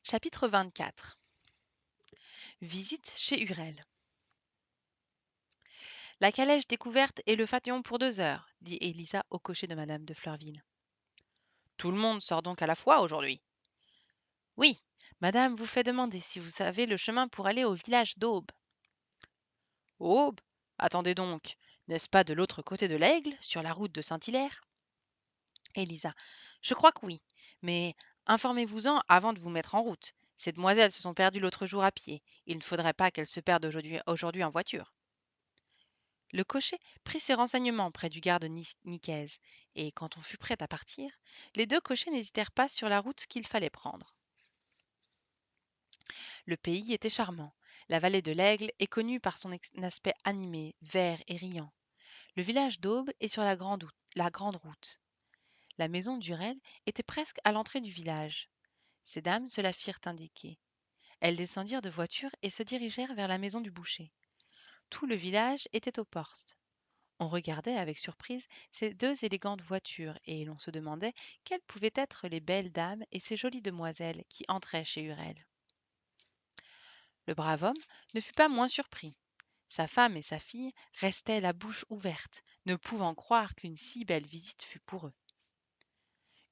Chapitre 24. Visite chez Hurel. La calèche découverte et le fatillon pour 2 heures, dit Élisa au cocher de madame de Fleurville. Tout le monde sort donc à la fois aujourd'hui. Oui, madame vous fait demander si vous savez le chemin pour aller au village d'Aube. Aube? Attendez donc, n'est-ce pas de l'autre côté de l'Aigle, sur la route de Saint-Hilaire? Élisa. Je crois que oui, mais informez-vous-en avant de vous mettre en route. Ces demoiselles se sont perdues l'autre jour à pied. Il ne faudrait pas qu'elles se perdent aujourd'hui en voiture. Le cocher prit ses renseignements près du garde Nicaise, et quand on fut prêt à partir, les deux cochers n'hésitèrent pas sur la route qu'il fallait prendre. Le pays était charmant. La vallée de l'Aigle est connue par son aspect animé, vert et riant. Le village d'Aube est sur la grande route. La maison d'Hurel était presque à l'entrée du village. Ces dames se la firent indiquer. Elles descendirent de voiture et se dirigèrent vers la maison du boucher. Tout le village était aux portes. On regardait avec surprise ces deux élégantes voitures et l'on se demandait quelles pouvaient être les belles dames et ces jolies demoiselles qui entraient chez Hurel. Le brave homme ne fut pas moins surpris. Sa femme et sa fille restaient la bouche ouverte, ne pouvant croire qu'une si belle visite fût pour eux.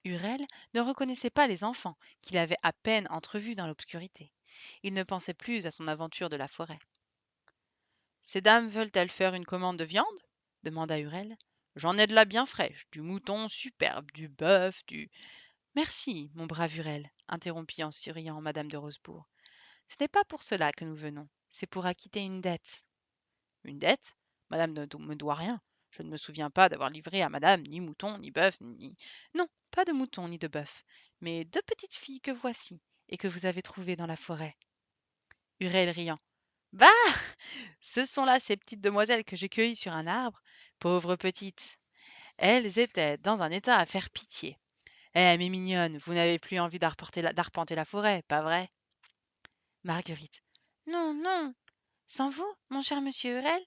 Hurel ne reconnaissait pas les enfants, qu'il avait à peine entrevus dans l'obscurité. Il ne pensait plus à son aventure de la forêt. Ces dames veulent-elles faire une commande de viande? Demanda Hurel. J'en ai de la bien fraîche, du mouton superbe, du bœuf, du... Merci, mon brave Hurel, interrompit en souriant madame de Rosebourg. Ce n'est pas pour cela que nous venons, c'est pour acquitter une dette. Une dette? Madame ne me doit rien. Je ne me souviens pas d'avoir livré à madame ni mouton, ni bœuf, ni... Non, pas de mouton, ni de bœuf, mais deux petites filles que voici, et que vous avez trouvées dans la forêt. Hurel riant. Bah! Ce sont là ces petites demoiselles que j'ai cueillies sur un arbre. Pauvres petites! Elles étaient dans un état à faire pitié. Eh, mes mignonnes, vous n'avez plus envie d'arpenter la forêt, pas vrai? Marguerite. Non, non. Sans vous, mon cher monsieur Hurel,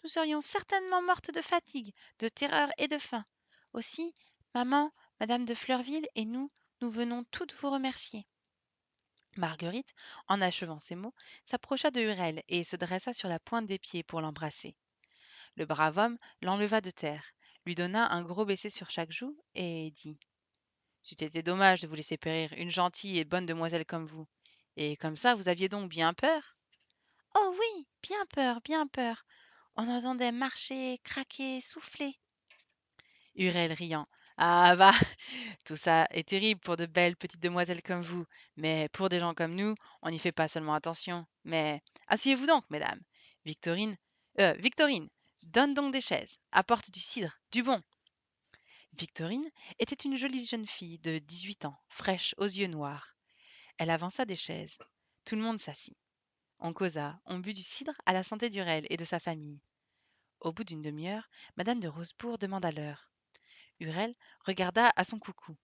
nous serions certainement mortes de fatigue, de terreur et de faim. Aussi, maman, madame de Fleurville et nous, nous venons toutes vous remercier. Marguerite, en achevant ces mots, s'approcha de Hurel et se dressa sur la pointe des pieds pour l'embrasser. Le brave homme l'enleva de terre, lui donna un gros baiser sur chaque joue et dit C'eût été dommage de vous laisser périr une gentille et bonne demoiselle comme vous. Et comme ça, vous aviez donc bien peur? Oh oui, bien peur, bien peur. On entendait marcher, craquer, souffler. Hurel riant. Ah bah, tout ça est terrible pour de belles petites demoiselles comme vous, mais pour des gens comme nous, on n'y fait pas seulement attention. Mais asseyez-vous donc, mesdames. Victorine, donne donc des chaises, apporte du cidre, du bon. Victorine était une jolie jeune fille de 18 ans, fraîche, aux yeux noirs. Elle avança des chaises. Tout le monde s'assit. On causa, on but du cidre à la santé d'Hurel et de sa famille. Au bout d'une demi-heure, madame de Rosebourg demanda l'heure. Hurel regarda à son coucou.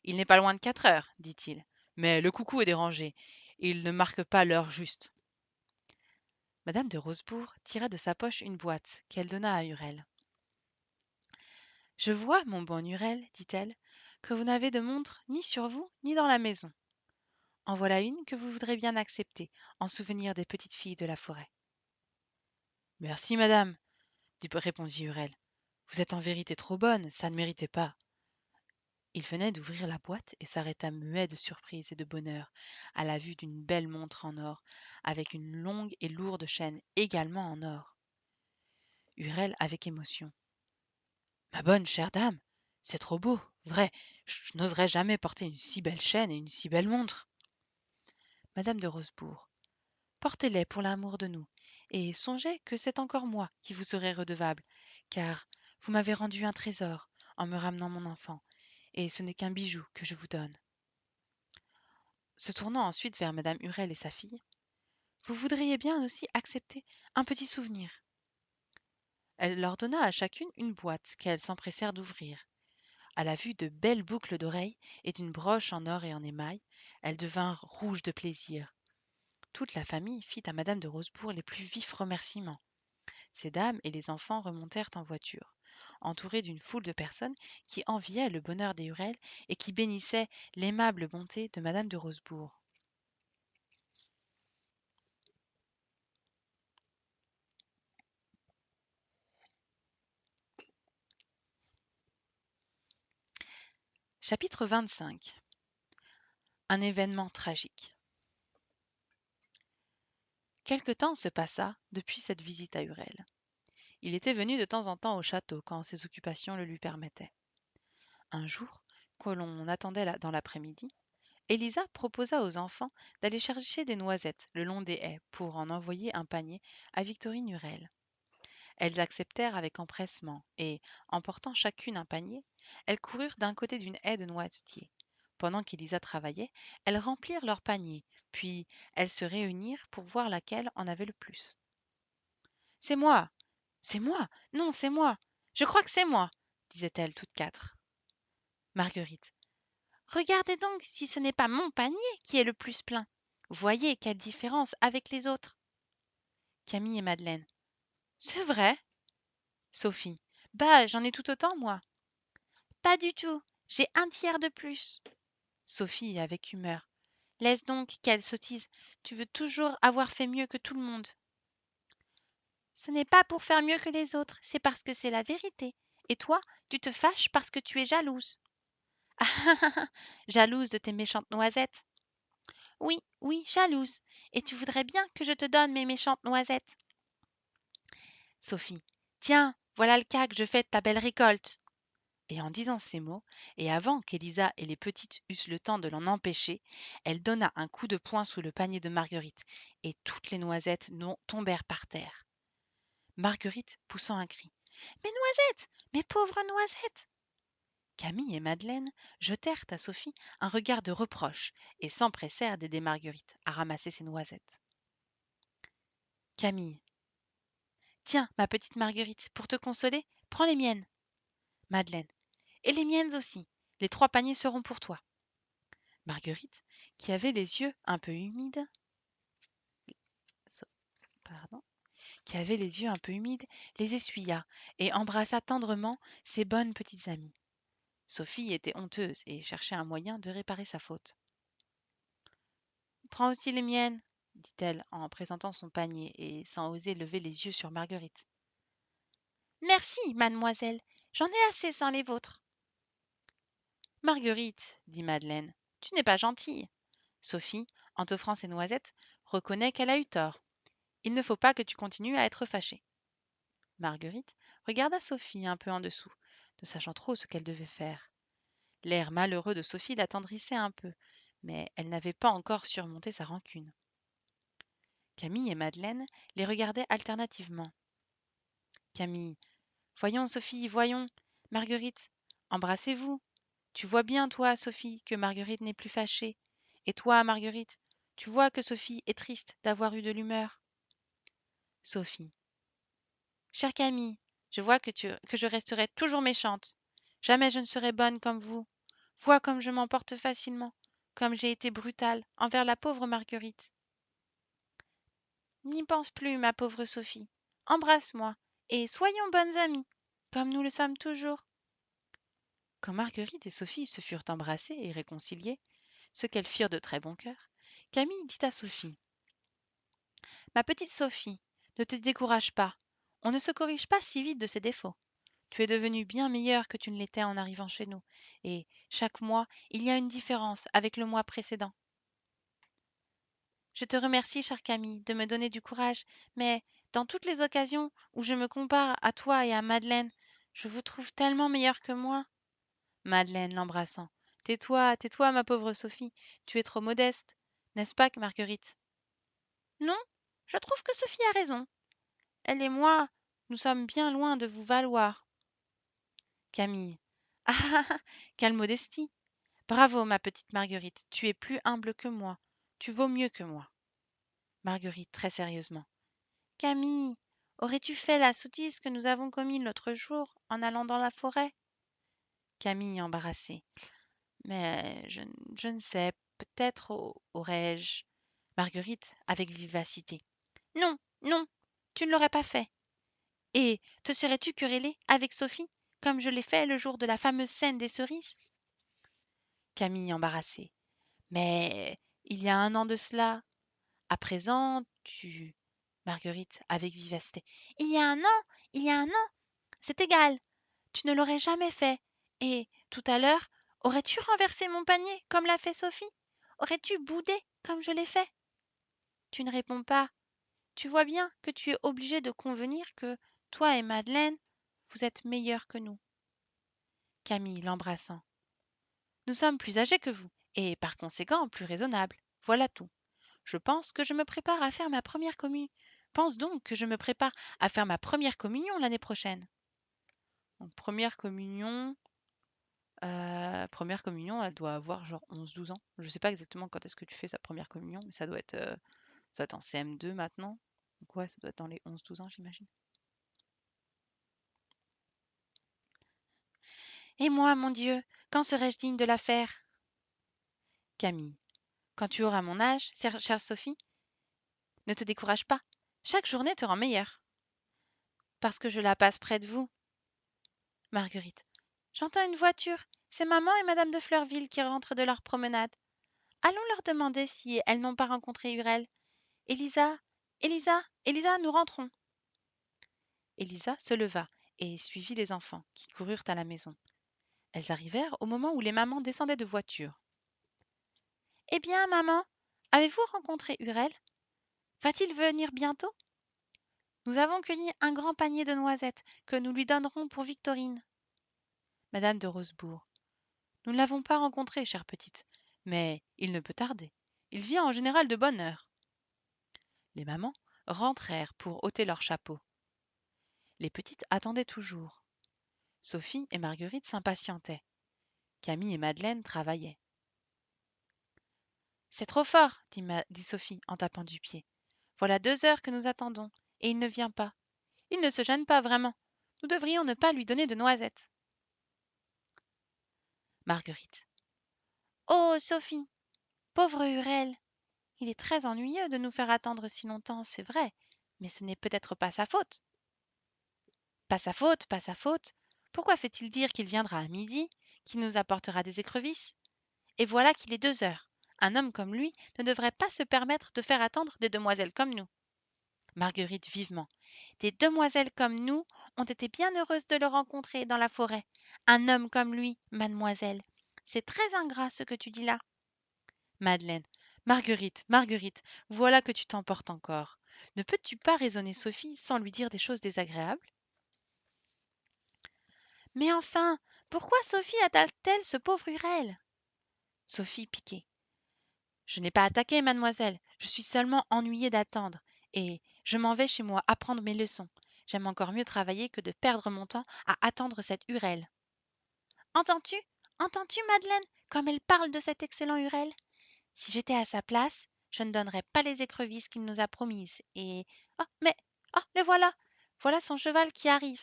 Il n'est pas loin de 4 heures, dit-il. Mais le coucou est dérangé. Il ne marque pas l'heure juste. Madame de Rosebourg tira de sa poche une boîte qu'elle donna à Hurel. Je vois, mon bon Hurel, dit-elle, que vous n'avez de montre ni sur vous ni dans la maison. En voilà une que vous voudrez bien accepter, en souvenir des petites filles de la forêt. Merci, madame, répondit Hurel. Vous êtes en vérité trop bonne, ça ne méritait pas. Il venait d'ouvrir la boîte et s'arrêta muet de surprise et de bonheur à la vue d'une belle montre en or, avec une longue et lourde chaîne également en or. Hurel avec émotion. Ma bonne chère dame, c'est trop beau, vrai, je n'oserais jamais porter une si belle chaîne et une si belle montre. Madame de Rosebourg, portez-les pour l'amour de nous, et songez que c'est encore moi qui vous serai redevable, car vous m'avez rendu un trésor en me ramenant mon enfant, et ce n'est qu'un bijou que je vous donne. Se tournant ensuite vers madame Hurel et sa fille, vous voudriez bien aussi accepter un petit souvenir. Elle leur donna à chacune une boîte qu'elles s'empressèrent d'ouvrir. À la vue de belles boucles d'oreilles et d'une broche en or et en émail, elles devinrent rouges de plaisir. Toute la famille fit à madame de Rosebourg les plus vifs remerciements. Ces dames et les enfants remontèrent en voiture, entourés d'une foule de personnes qui enviaient le bonheur des Hurel et qui bénissaient l'aimable bonté de madame de Rosebourg. Chapitre 25. Un événement tragique. Quelque temps se passa depuis cette visite à Hurel. Il était venu de temps en temps au château quand ses occupations le lui permettaient. Un jour, que l'on attendait dans l'après-midi, Élisa proposa aux enfants d'aller chercher des noisettes le long des haies pour en envoyer un panier à Victorine Hurel. Elles acceptèrent avec empressement et, emportant chacune un panier, elles coururent d'un côté d'une haie de noisetiers. Pendant qu'Élisa travaillait, elles remplirent leurs paniers, puis elles se réunirent pour voir laquelle en avait le plus. C'est moi! C'est moi! Non, c'est moi! Je crois que c'est moi! disaient-elles toutes quatre. Marguerite. Regardez donc si ce n'est pas mon panier qui est le plus plein. Voyez quelle différence avec les autres. Camille et Madeleine. C'est vrai. Sophie. Bah, j'en ai tout autant, moi. Pas du tout. J'ai un tiers de plus. Sophie, avec humeur. Laisse donc, quelle sottise. Tu veux toujours avoir fait mieux que tout le monde. Ce n'est pas pour faire mieux que les autres, c'est parce que c'est la vérité. Et toi, tu te fâches parce que tu es jalouse. Ah, jalouse de tes méchantes noisettes. Oui, oui, jalouse. Et tu voudrais bien que je te donne mes méchantes noisettes. Sophie. Tiens, voilà le cas que je fais de ta belle récolte. Et en disant ces mots, et avant qu'Élisa et les petites eussent le temps de l'en empêcher, elle donna un coup de poing sous le panier de Marguerite, et toutes les noisettes tombèrent par terre. Marguerite poussant un cri. Mes noisettes! Mes pauvres noisettes! Camille et Madeleine jetèrent à Sophie un regard de reproche et s'empressèrent d'aider Marguerite à ramasser ses noisettes. Camille. Tiens, ma petite Marguerite, pour te consoler, prends les miennes. Madeleine. Et les miennes aussi. Les 3 paniers seront pour toi. Marguerite, qui avait les yeux un peu humides, pardon, qui avait les yeux un peu humides, les essuya et embrassa tendrement ses bonnes petites amies. Sophie était honteuse et cherchait un moyen de réparer sa faute. Prends aussi les miennes, dit-elle en présentant son panier et sans oser lever les yeux sur Marguerite. Merci, mademoiselle, j'en ai assez sans les vôtres. Marguerite, dit Madeleine, tu n'es pas gentille. Sophie, en t'offrant ses noisettes, reconnaît qu'elle a eu tort. Il ne faut pas que tu continues à être fâchée. Marguerite regarda Sophie un peu en dessous, ne sachant trop ce qu'elle devait faire. L'air malheureux de Sophie l'attendrissait un peu, mais elle n'avait pas encore surmonté sa rancune. Camille et Madeleine les regardaient alternativement. Camille. Voyons, Sophie, voyons. Marguerite. Embrassez-vous. Tu vois bien, toi, Sophie, que Marguerite n'est plus fâchée. Et toi, Marguerite, tu vois que Sophie est triste d'avoir eu de l'humeur. Sophie. Chère Camille, je vois que je resterai toujours méchante. Jamais je ne serai bonne comme vous. Vois comme je m'emporte facilement, comme j'ai été brutale envers la pauvre Marguerite. N'y pense plus, ma pauvre Sophie. Embrasse-moi, et soyons bonnes amies, comme nous le sommes toujours. Quand Marguerite et Sophie se furent embrassées et réconciliées, ce qu'elles firent de très bon cœur, Camille dit à Sophie. Ma petite Sophie, ne te décourage pas. On ne se corrige pas si vite de ses défauts. Tu es devenue bien meilleure que tu ne l'étais en arrivant chez nous, et chaque mois, il y a une différence avec le mois précédent. Je te remercie, chère Camille, de me donner du courage, mais dans toutes les occasions où je me compare à toi et à Madeleine, je vous trouve tellement meilleure que moi. Madeleine l'embrassant. Tais-toi, tais-toi, ma pauvre Sophie, tu es trop modeste, n'est-ce pas, Marguerite? Non, je trouve que Sophie a raison. Elle et moi, nous sommes bien loin de vous valoir. Camille. Ah ah ah, quelle modestie! Bravo, ma petite Marguerite, tu es plus humble que moi. Tu vaux mieux que moi. Marguerite, très sérieusement. Camille, aurais-tu fait la sottise que nous avons commise l'autre jour en allant dans la forêt? Camille, embarrassée. Mais je ne sais, peut-être aurais-je. Marguerite, avec vivacité. Non, non, tu ne l'aurais pas fait. Et te serais-tu querellée avec Sophie, comme je l'ai fait le jour de la fameuse scène des cerises? Camille, embarrassée. Mais il y a un an de cela. À présent, tu. Marguerite, avec vivacité. Il y a un an, il y a un an. C'est égal. Tu ne l'aurais jamais fait. Et tout à l'heure, Aurais-tu renversé mon panier comme l'a fait Sophie? Aurais-tu boudé comme je l'ai fait? Tu ne réponds pas. Tu vois bien que tu es obligé de convenir que toi et Madeleine, vous êtes meilleurs que nous. Camille l'embrassant. Nous sommes plus âgés que vous, et par conséquent plus raisonnables. Voilà tout. Je pense que je me prépare à faire ma première communion. Pense donc que je me prépare à faire ma première communion l'année prochaine. Donc, première communion, elle doit avoir genre 11-12 ans. Je sais pas exactement quand est-ce que tu fais sa première communion, mais ça doit être en CM2 maintenant. Donc ouais, ça doit être dans les 11-12 ans, j'imagine. Et moi, mon Dieu, quand serai-je digne de la faire? Camille. Quand tu auras mon âge, chère Sophie, ne te décourage pas. Chaque journée te rend meilleure. Parce que je la passe près de vous. Marguerite. J'entends une voiture. C'est maman et madame de Fleurville qui rentrent de leur promenade. Allons leur demander si elles n'ont pas rencontré Hurel. Élisa, Élisa, nous rentrons. Élisa se leva et suivit les enfants, qui coururent à la maison. Elles arrivèrent au moment où les mamans descendaient de voiture. Eh bien, maman, avez-vous rencontré Hurel? Va-t-il venir bientôt? Nous avons cueilli un grand panier de noisettes que nous lui donnerons pour Victorine. Madame de Rosebourg. Nous ne l'avons pas rencontré, chère petite, mais il ne peut tarder. Il vient en général de bonne heure. Les mamans rentrèrent pour ôter leurs chapeaux. Les petites attendaient toujours. Sophie et Marguerite s'impatientaient. Camille et Madeleine travaillaient. C'est trop fort, dit Sophie en tapant du pied. Voilà 2 heures que nous attendons, et il ne vient pas. Il ne se gêne pas vraiment. Nous devrions ne pas lui donner de noisettes. Marguerite. Oh, Sophie, pauvre Hurel, il est très ennuyeux de nous faire attendre si longtemps, c'est vrai, mais ce n'est peut-être pas sa faute. Pas sa faute, pas sa faute. Pourquoi fait-il dire qu'il viendra à midi, qu'il nous apportera des écrevisses? Et voilà qu'il est 2 heures. Un homme comme lui ne devrait pas se permettre de faire attendre des demoiselles comme nous. Marguerite vivement. Des demoiselles comme nous ont été bien heureuses de le rencontrer dans la forêt. Un homme comme lui, mademoiselle. C'est très ingrat ce que tu dis là. Madeleine. Marguerite, Marguerite, voilà que tu t'emportes encore. Ne peux-tu pas raisonner Sophie sans lui dire des choses désagréables? Mais enfin, pourquoi Sophie attaque-t-elle ce pauvre Hurel? Sophie piquée. Je n'ai pas attaqué, mademoiselle. Je suis seulement ennuyée d'attendre. Et je m'en vais chez moi apprendre mes leçons. J'aime encore mieux travailler que de perdre mon temps à attendre cette Hurel. Entends-tu? Entends-tu, Madeleine, comme elle parle de cet excellent Hurel? Si j'étais à sa place, je ne donnerais pas les écrevisses qu'il nous a promises. Et. Oh, mais. Oh, le voilà! Voilà son cheval qui arrive.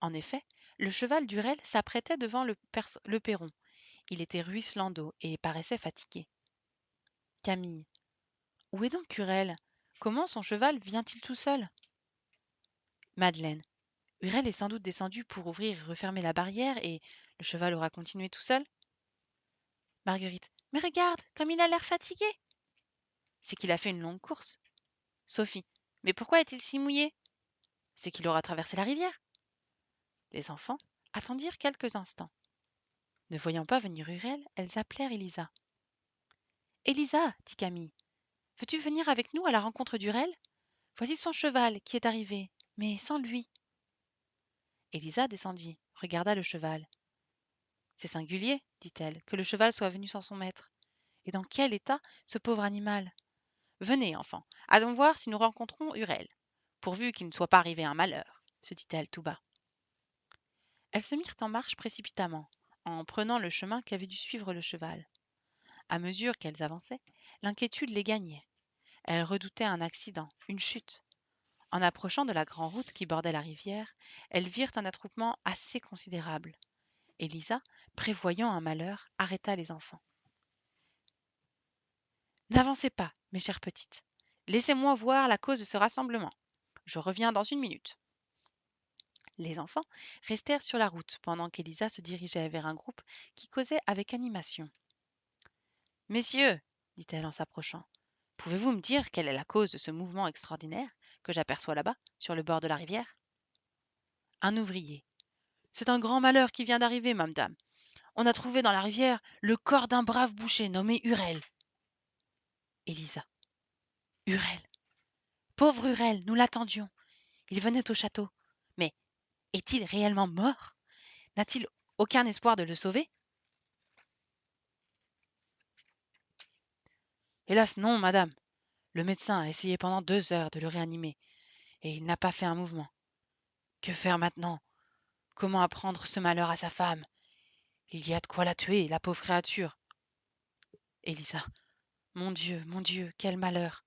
En effet, le cheval d'Hurel s'apprêtait devant le perron. Il était ruisselant d'eau et paraissait fatigué. Camille. Où est donc Hurel? Comment son cheval vient-il tout seul? Madeleine. Hurel est sans doute descendu pour ouvrir et refermer la barrière et le cheval aura continué tout seul? Marguerite. Mais regarde, comme il a l'air fatigué. C'est qu'il a fait une longue course. Sophie. Mais pourquoi est-il si mouillé? C'est qu'il aura traversé la rivière. Les enfants attendirent quelques instants. Ne voyant pas venir Hurel, elles appelèrent Élisa. Élisa, dit Camille, veux-tu venir avec nous à la rencontre d'Hurel? Voici son cheval qui est arrivé, mais sans lui. Élisa descendit, regarda le cheval. C'est singulier, dit-elle, que le cheval soit venu sans son maître. Et dans quel état ce pauvre animal? Venez, enfants, allons voir si nous rencontrons Hurel, pourvu qu'il ne soit pas arrivé un malheur, se dit-elle tout bas. Elles se mirent en marche précipitamment, en prenant le chemin qu'avait dû suivre le cheval. À mesure qu'elles avançaient, l'inquiétude les gagnait. Elles redoutaient un accident, une chute. En approchant de la grande route qui bordait la rivière, elles virent un attroupement assez considérable. Élisa, prévoyant un malheur, arrêta les enfants. N'avancez pas, mes chères petites. Laissez-moi voir la cause de ce rassemblement. Je reviens dans une minute. Les enfants restèrent sur la route pendant qu'Élisa se dirigeait vers un groupe qui causait avec animation. Messieurs, dit-elle en s'approchant, pouvez-vous me dire quelle est la cause de ce mouvement extraordinaire que j'aperçois là-bas, sur le bord de la rivière? Un ouvrier. C'est un grand malheur qui vient d'arriver, madame. on a trouvé dans la rivière le corps d'un brave boucher nommé Hurel. Élisa. Hurel. Pauvre Hurel, nous l'attendions. Il venait au château. Mais est-il réellement mort? N'a-t-il aucun espoir de le sauver? Hélas non, madame. Le médecin a essayé pendant 2 heures de le réanimer, et il n'a pas fait un mouvement. Que faire maintenant? Comment apprendre ce malheur à sa femme? Il y a de quoi la tuer, la pauvre créature. Élisa. Mon Dieu, quel malheur!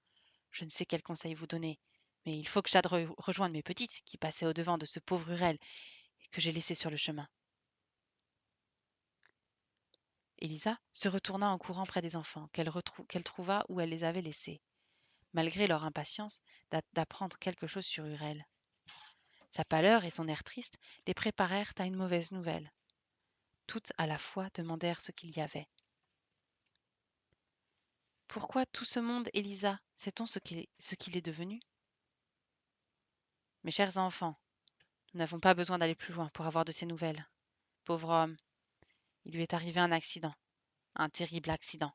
Je ne sais quel conseil vous donner, mais il faut que j'aille rejoindre mes petites qui passaient au-devant de ce pauvre Hurel et que j'ai laissé sur le chemin. Élisa se retourna en courant près des enfants, qu'elle trouva où elle les avait laissés, malgré leur impatience d'apprendre quelque chose sur Hurel. Sa pâleur et son air triste les préparèrent à une mauvaise nouvelle. Toutes à la fois demandèrent ce qu'il y avait. Pourquoi tout ce monde, Élisa? Sait-on ce qu'il est devenu? Mes chers enfants, nous n'avons pas besoin d'aller plus loin pour avoir de ces nouvelles. Pauvre homme, il lui est arrivé un accident, un terrible accident.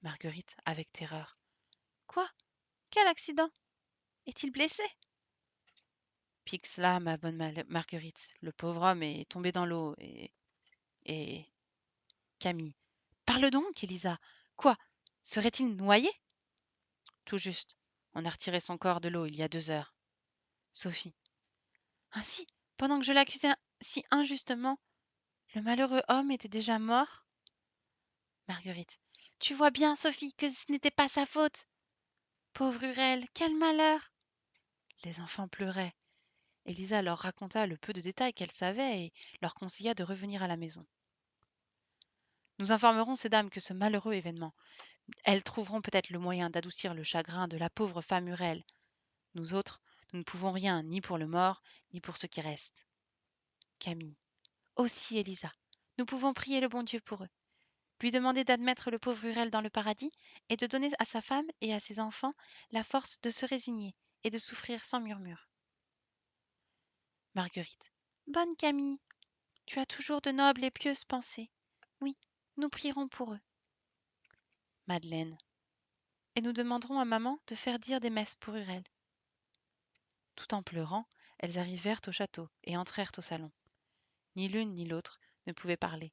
Marguerite avec terreur. Quoi? Quel accident? Est-il blessé? Pique-cela, ma bonne Marguerite. Le pauvre homme est tombé dans l'eau et... Camille. Parle donc, Élisa. Quoi? Serait-il noyé? Tout juste. On a retiré son corps de l'eau il y a 2 heures. Sophie. Ainsi, pendant que je l'accusais si injustement, le malheureux homme était déjà mort? Marguerite. Tu vois bien, Sophie, que ce n'était pas sa faute. Pauvre Hurel, quel malheur! Les enfants pleuraient. Élisa leur raconta le peu de détails qu'elle savait et leur conseilla de revenir à la maison. Nous informerons ces dames que ce malheureux événement, elles trouveront peut-être le moyen d'adoucir le chagrin de la pauvre femme Hurel. Nous autres, nous ne pouvons rien, ni pour le mort, ni pour ce qui reste. Camille. Aussi, Élisa, nous pouvons prier le bon Dieu pour eux, lui demander d'admettre le pauvre Hurel dans le paradis et de donner à sa femme et à ses enfants la force de se résigner et de souffrir sans murmure. Marguerite. Bonne Camille, tu as toujours de nobles et pieuses pensées. Oui, nous prierons pour eux. Madeleine. Et nous demanderons à maman de faire dire des messes pour Hurel. Tout en pleurant, elles arrivèrent au château et entrèrent au salon. Ni l'une ni l'autre ne pouvaient parler.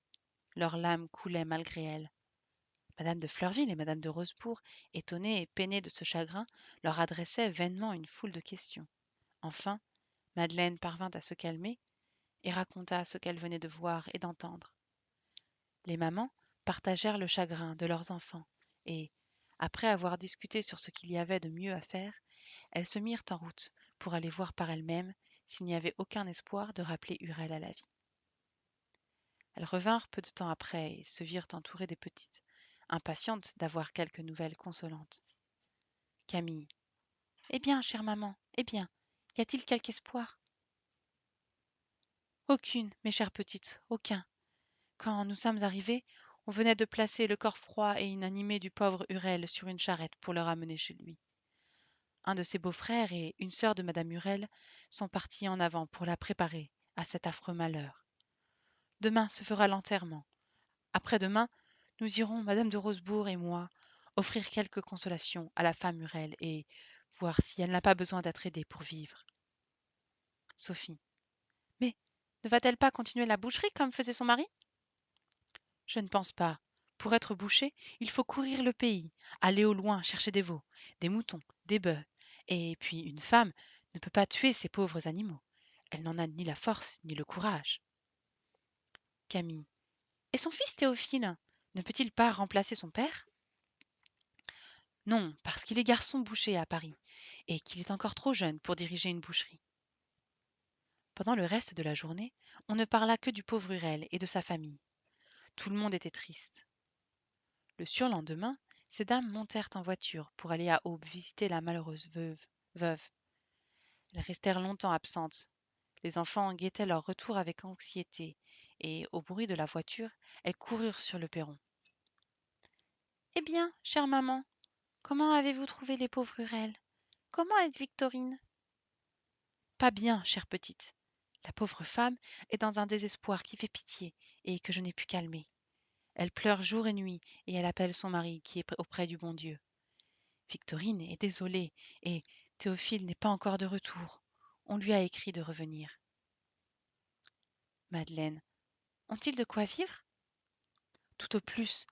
Leurs larmes coulaient malgré elles. Madame de Fleurville et Madame de Rosebourg, étonnées et peinées de ce chagrin, leur adressaient vainement une foule de questions. Enfin, Madeleine parvint à se calmer et raconta ce qu'elle venait de voir et d'entendre. Les mamans partagèrent le chagrin de leurs enfants et, après avoir discuté sur ce qu'il y avait de mieux à faire, elles se mirent en route pour aller voir par elles-mêmes s'il n'y avait aucun espoir de rappeler Hurel à la vie. Elles revinrent peu de temps après et se virent entourées des petites, impatientes d'avoir quelques nouvelles consolantes. Camille. Eh bien, chère maman, eh bien, y a-t-il quelque espoir? Aucune, mes chères petites, aucun. Quand nous sommes arrivés, on venait de placer le corps froid et inanimé du pauvre Hurel sur une charrette pour le ramener chez lui. Un de ses beaux-frères et une sœur de madame Hurel sont partis en avant pour la préparer à cet affreux malheur. Demain se fera l'enterrement. Après-demain, nous irons, madame de Rosebourg et moi, offrir quelques consolations à la femme Hurel et voir si elle n'a pas besoin d'être aidée pour vivre. Sophie. Mais ne va-t-elle pas continuer la boucherie comme faisait son mari? Je ne pense pas. Pour être boucher, il faut courir le pays, aller au loin chercher des veaux, des moutons, des bœufs. Et puis une femme ne peut pas tuer ces pauvres animaux. Elle n'en a ni la force ni le courage. Camille. Et son fils Théophile, ne peut-il pas remplacer son père? Non, parce qu'il est garçon boucher à Paris, et qu'il est encore trop jeune pour diriger une boucherie. Pendant le reste de la journée, on ne parla que du pauvre Hurel et de sa famille. Tout le monde était triste. Le surlendemain, ces dames montèrent en voiture pour aller à Aube visiter la malheureuse veuve. Elles restèrent longtemps absentes. Les enfants guettaient leur retour avec anxiété, et, au bruit de la voiture, elles coururent sur le perron. Eh bien, chère maman, comment avez-vous trouvé les pauvres Hurel? Comment est Victorine? Pas bien, chère petite. La pauvre femme est dans un désespoir qui fait pitié et que je n'ai pu calmer. Elle pleure jour et nuit et elle appelle son mari qui est auprès du bon Dieu. Victorine est désolée et Théophile n'est pas encore de retour. On lui a écrit de revenir. Madeleine, ont-ils de quoi vivre? Tout au plus,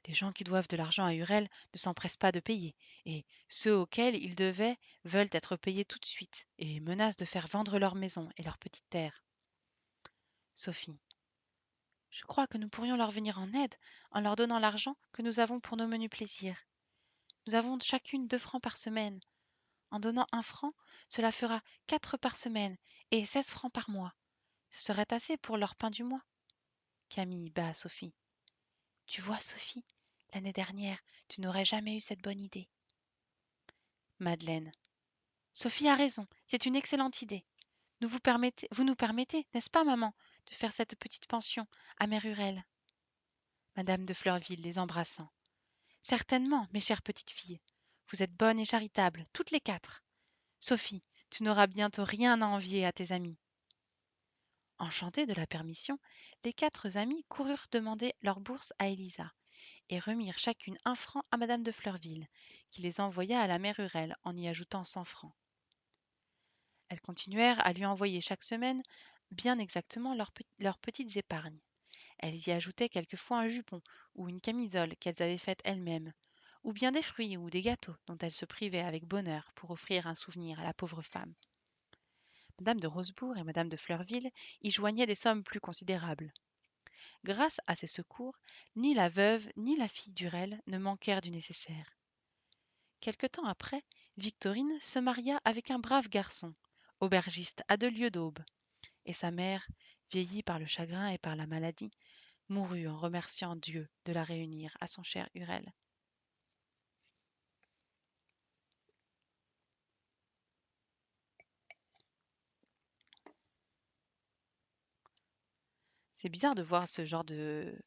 les gens qui doivent de l'argent à Hurel ne s'empressent pas de payer, et ceux auxquels ils devaient veulent être payés tout de suite et menacent de faire vendre leur maison et leurs petites terres. Sophie, je crois que nous pourrions leur venir en aide en leur donnant l'argent que nous avons pour nos menus plaisirs. Nous avons chacune 2 francs par semaine. En donnant 1 franc, cela fera 4 par semaine et 16 francs par mois. Ce serait assez pour leur pain du mois. Camille bat à Sophie. Tu vois, Sophie, l'année dernière, tu n'aurais jamais eu cette bonne idée. Madeleine. Sophie a raison, c'est une excellente idée. Vous nous permettez, n'est-ce pas, maman, de faire cette petite pension à Mère Hurel? Madame de Fleurville les embrassant. Certainement, mes chères petites filles. Vous êtes bonnes et charitables, toutes les 4. Sophie, tu n'auras bientôt rien à envier à tes amis. Enchantées de la permission, les 4 amies coururent demander leur bourse à Élisa et remirent chacune 1 franc à madame de Fleurville, qui les envoya à la mère Hurel en y ajoutant 100 francs. Elles continuèrent à lui envoyer chaque semaine bien exactement leurs petites épargnes. Elles y ajoutaient quelquefois un jupon ou une camisole qu'elles avaient faite elles-mêmes, ou bien des fruits ou des gâteaux dont elles se privaient avec bonheur pour offrir un souvenir à la pauvre femme. Madame de Rosebourg et madame de Fleurville y joignaient des sommes plus considérables. Grâce à ces secours, ni la veuve ni la fille d'Hurel ne manquèrent du nécessaire. Quelque temps après, Victorine se maria avec un brave garçon, aubergiste à 2 lieues d'Aube, et sa mère, vieillie par le chagrin et par la maladie, mourut en remerciant Dieu de la réunir à son cher Hurel. C'est bizarre de voir ce genre de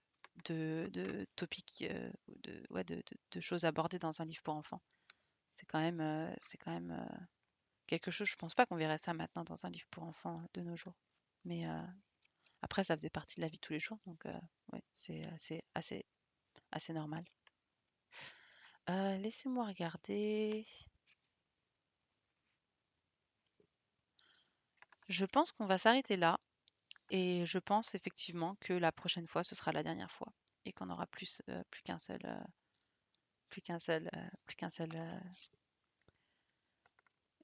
topic, ouais, de choses abordées dans un livre pour enfants. C'est quand même quelque chose, je pense pas qu'on verrait ça maintenant dans un livre pour enfants de nos jours. Mais après, ça faisait partie de la vie de tous les jours, donc ouais, c'est assez normal. Laissez-moi regarder. Je pense qu'on va s'arrêter là et je pense effectivement que la prochaine fois, ce sera la dernière fois et qu'on aura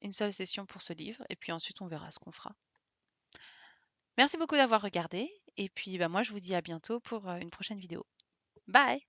une seule session pour ce livre et puis ensuite on verra ce qu'on fera. Merci beaucoup d'avoir regardé et puis bah, moi je vous dis à bientôt pour une prochaine vidéo. Bye!